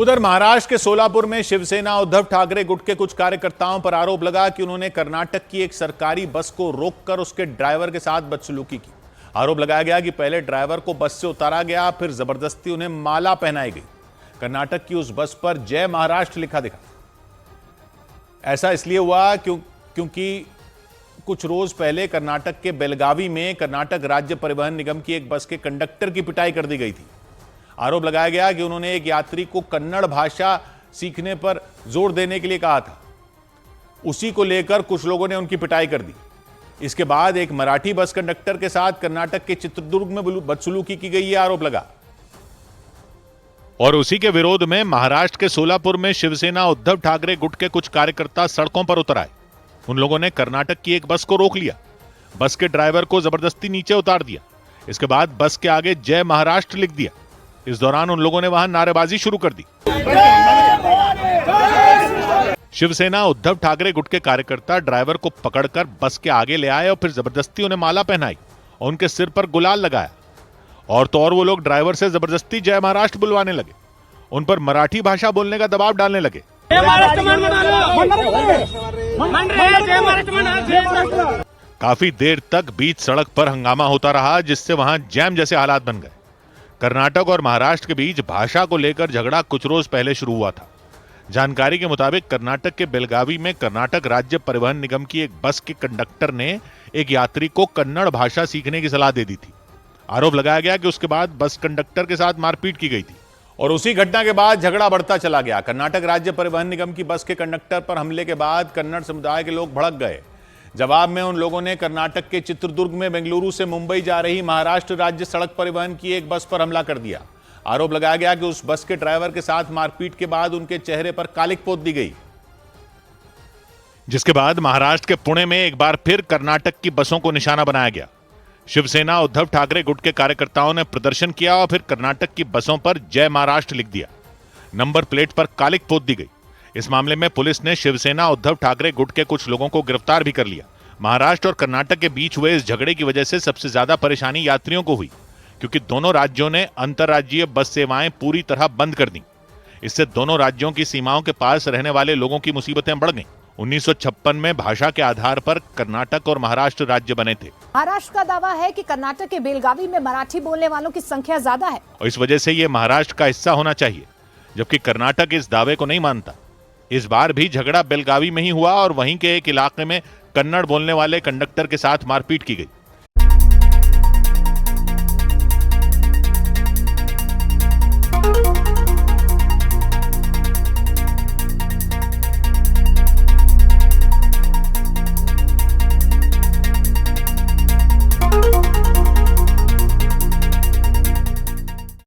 उधर महाराष्ट्र के सोलापुर में शिवसेना उद्धव ठाकरे गुट के कुछ कार्यकर्ताओं पर आरोप लगा कि उन्होंने कर्नाटक की एक सरकारी बस को रोककर उसके ड्राइवर के साथ बदसलूकी की। आरोप लगाया गया कि पहले ड्राइवर को बस से उतारा गया, फिर जबरदस्ती उन्हें माला पहनाई गई। कर्नाटक की उस बस पर जय महाराष्ट्र लिखा दिखा। ऐसा इसलिए हुआ क्योंकि कुछ रोज पहले कर्नाटक के बेलगावी में कर्नाटक राज्य परिवहन निगम की एक बस के कंडक्टर की पिटाई कर दी गई थी। आरोप लगाया गया कि उन्होंने एक यात्री को कन्नड़ भाषा सीखने पर जोर देने के लिए कहा था। उसी को लेकर कुछ लोगों ने उनकी पिटाई कर दी। इसके बाद एक मराठी बस कंडक्टर के साथ कर्नाटक के चित्रदुर्ग में बदसलूकी की गई, आरोप लगा। और उसी के विरोध में महाराष्ट्र के सोलापुर में शिवसेना उद्धव ठाकरे गुट के कुछ कार्यकर्ता सड़कों पर उतर आए। उन लोगों ने कर्नाटक की एक बस को रोक लिया, बस के ड्राइवर को जबरदस्ती नीचे उतार दिया। इसके बाद बस के आगे जय महाराष्ट्र लिख दिया। इस दौरान उन लोगों ने वहां नारेबाजी शुरू कर दी। शिवसेना उद्धव ठाकरे गुट के कार्यकर्ता ड्राइवर को पकड़कर बस के आगे ले आए और फिर जबरदस्ती उन्हें माला पहनाई और उनके सिर पर गुलाल लगाया। और तो और वो लोग ड्राइवर से जबरदस्ती जय महाराष्ट्र बुलवाने लगे, उन पर मराठी भाषा बोलने का दबाव डालने लगे। काफी देर तक बीच सड़क पर हंगामा होता रहा, जिससे वहां जैम जैसे हालात बन गए। कर्नाटक और महाराष्ट्र के बीच भाषा को लेकर झगड़ा कुछ रोज पहले शुरू हुआ था। जानकारी के मुताबिक कर्नाटक के बेलगावी में कर्नाटक राज्य परिवहन निगम की एक बस के कंडक्टर ने एक यात्री को कन्नड़ भाषा सीखने की सलाह दे दी थी। आरोप लगाया गया कि उसके बाद बस कंडक्टर के साथ मारपीट की गई थी और उसी घटना के बाद झगड़ा बढ़ता चला गया। कर्नाटक राज्य परिवहन निगम की बस के कंडक्टर पर हमले के बाद कन्नड़ समुदाय के लोग भड़क गए। जवाब में उन लोगों ने कर्नाटक के चित्रदुर्ग में बेंगलुरु से मुंबई जा रही महाराष्ट्र राज्य सड़क परिवहन की एक बस पर हमला कर दिया। आरोप लगाया गया कि उस बस के ड्राइवर के साथ मारपीट के बाद उनके चेहरे पर कालिक पोत दी गई, जिसके बाद महाराष्ट्र के पुणे में एक बार फिर कर्नाटक की बसों को निशाना बनाया गया। शिवसेना उद्धव ठाकरे गुट के कार्यकर्ताओं ने प्रदर्शन किया और फिर कर्नाटक की बसों पर जय महाराष्ट्र लिख दिया। नंबर प्लेट पर कालिक पोत दी गई। इस मामले में पुलिस ने शिवसेना उद्धव ठाकरे गुट के कुछ लोगों को गिरफ्तार भी कर लिया। महाराष्ट्र और कर्नाटक के बीच हुए इस झगड़े की वजह से सबसे ज्यादा परेशानी यात्रियों को हुई, क्योंकि दोनों राज्यों ने अंतर्राज्यीय बस सेवाएं पूरी तरह बंद कर दी। इससे दोनों राज्यों की सीमाओं के पास रहने वाले लोगों की मुसीबतें बढ़ गईं। 1956 में भाषा के आधार पर कर्नाटक और महाराष्ट्र राज्य बने थे। महाराष्ट्र का दावा है कि कर्नाटक के बेलगावी में मराठी बोलने वालों की संख्या ज्यादा है और इस वजह से ये महाराष्ट्र का हिस्सा होना चाहिए, जबकि कर्नाटक इस दावे को नहीं मानता। इस बार भी झगड़ा बेलगावी में ही हुआ और वहीं के एक इलाके में कन्नड़ बोलने वाले कंडक्टर के साथ मारपीट की गई।